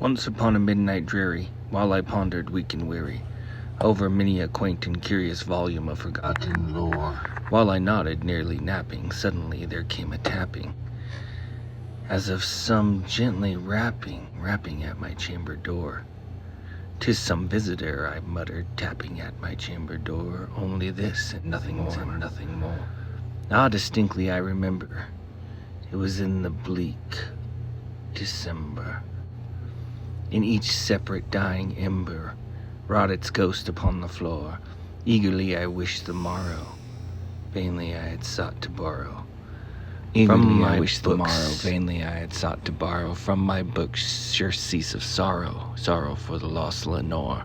Once upon a midnight dreary, while I pondered weak and weary, over many a quaint and curious volume of forgotten lore, while I nodded, nearly napping, suddenly there came a tapping, as of some gently rapping at my chamber door. "'Tis some visitor," I muttered, tapping at my chamber door, "only this, and nothing more. Ah, distinctly I remember, it was in the bleak December. In each separate dying ember wrought its ghost upon the floor. Eagerly I wished the morrow, vainly I had sought to borrow. Vainly I had sought to borrow from my books surcease of sorrow for the lost Lenore,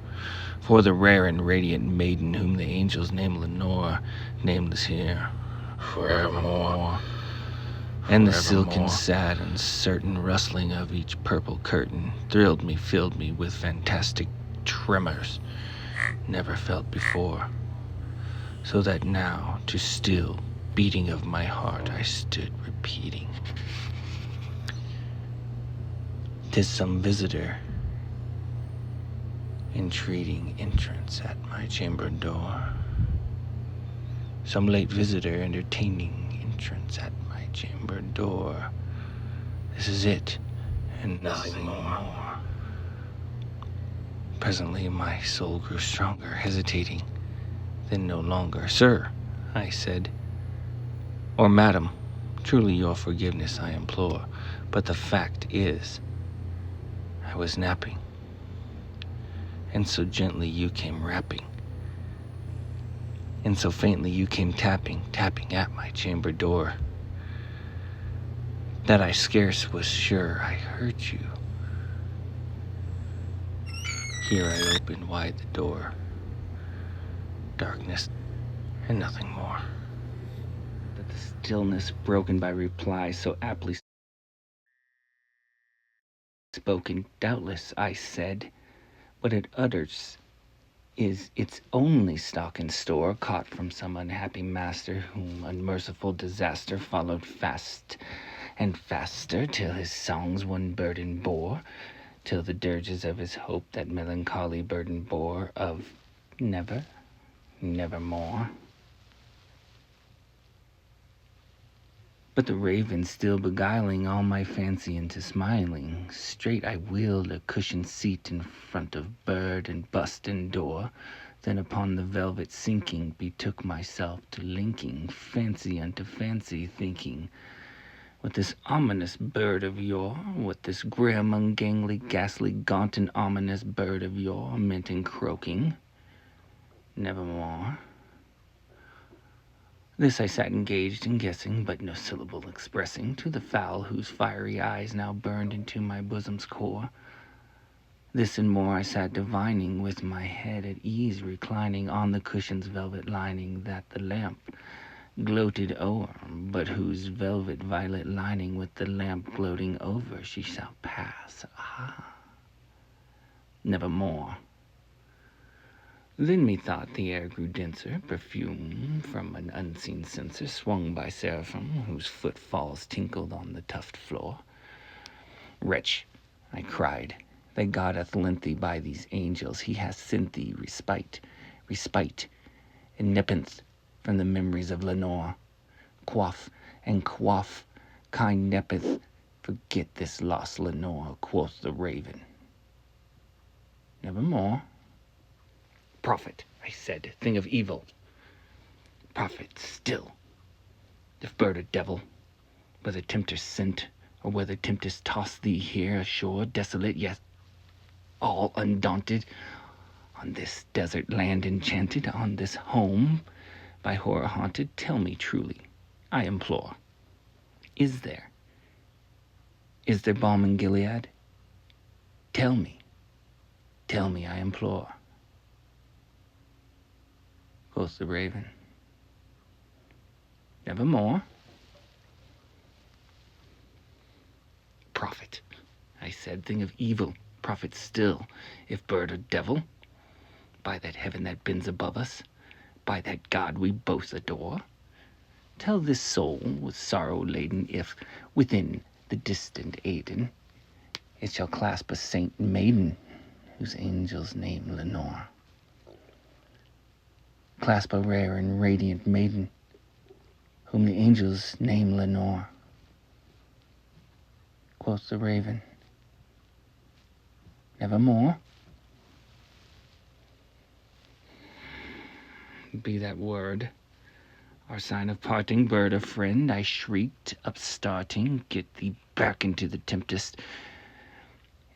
for the rare and radiant maiden whom the angels name Lenore, nameless here, forevermore. And the silken, sad, uncertain rustling of each purple curtain thrilled me, filled me with fantastic tremors never felt before, so that now, to still beating of my heart, I stood repeating, "'Tis some visitor entreating entrance at my chamber door, some late visitor entertaining entrance at my chamber door. This is it, and nothing more." Presently my soul grew stronger, hesitating, then no longer. "Sir," I said, "or madam, truly your forgiveness I implore, but the fact is, I was napping, and so gently you came rapping, and so faintly you came tapping at my chamber door, that I scarce was sure I heard you. Here I opened wide the door. Darkness and nothing more." But the stillness broken by reply so aptly spoken, "Doubtless," I said, "what it utters is its only stock and store, caught from some unhappy master, whom unmerciful disaster followed fast and faster, till his songs one burden bore, till the dirges of his hope that melancholy burden bore, of never, nevermore." But the raven still beguiling all my fancy into smiling, straight I wheeled a cushioned seat in front of bird and bust and door, then upon the velvet sinking betook myself to linking fancy unto fancy, thinking, what this ominous bird of yore, what this grim, ungainly, ghastly, gaunt, and ominous bird of yore meant in croaking, "Nevermore." This I sat engaged in guessing, but no syllable expressing, to the fowl whose fiery eyes now burned into my bosom's core. This and more I sat divining, with my head at ease reclining on the cushion's velvet lining, that the lamp gloated o'er, but whose velvet violet lining with the lamp gloating over she shall pass, nevermore. Then methought the air grew denser, perfume from an unseen censer swung by seraphim, whose footfalls tinkled on the tuft floor. "Wretch," I cried, "that God hath lent thee by these angels, he hath sent thee respite, and nepenthe from the memories of Lenore. Quaff, kind nepenthe, forget this lost Lenore," quoth the raven. "Nevermore." "Prophet," I said, "thing of evil, prophet still, if bird or devil, whether tempter sent, or whether tempest tossed thee here ashore, desolate, yet all undaunted, on this desert land enchanted, on this home by horror haunted, tell me truly, I implore, is there balm in Gilead? Tell me, I implore." Quoth the raven, "Nevermore." "Prophet," I said, "thing of evil, prophet still, if bird or devil, by that heaven that bends above us, by that God we both adore, tell this soul with sorrow laden if, within the distant Aidenn, It shall clasp a saint and maiden, whose angel's name Lenore. Clasp a rare and radiant maiden, whom the angels name Lenore. Quoth the raven, nevermore. Be that word our sign of parting, bird of friend, I shrieked, upstarting, get thee back into the tempest.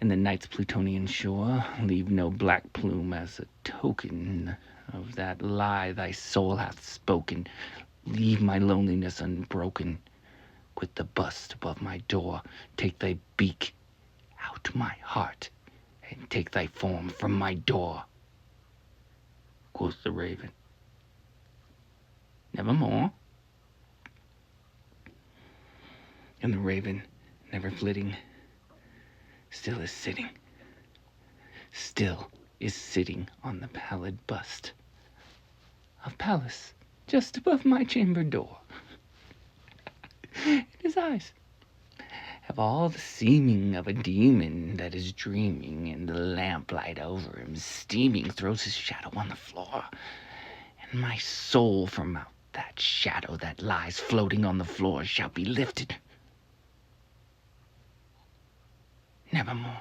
In the night's Plutonian shore, leave no black plume as a token of that lie thy soul hath spoken. Leave my loneliness unbroken. Quit the bust above my door. Take thy beak out my heart, and take thy form from my door. Quoth the raven, nevermore. And the raven, never flitting, still is sitting on the pallid bust of Pallas, just above my chamber door. And his eyes have all the seeming of a demon that is dreaming, and the lamplight over him steaming throws his shadow on the floor, and my soul from out that shadow that lies floating on the floor shall be lifted nevermore.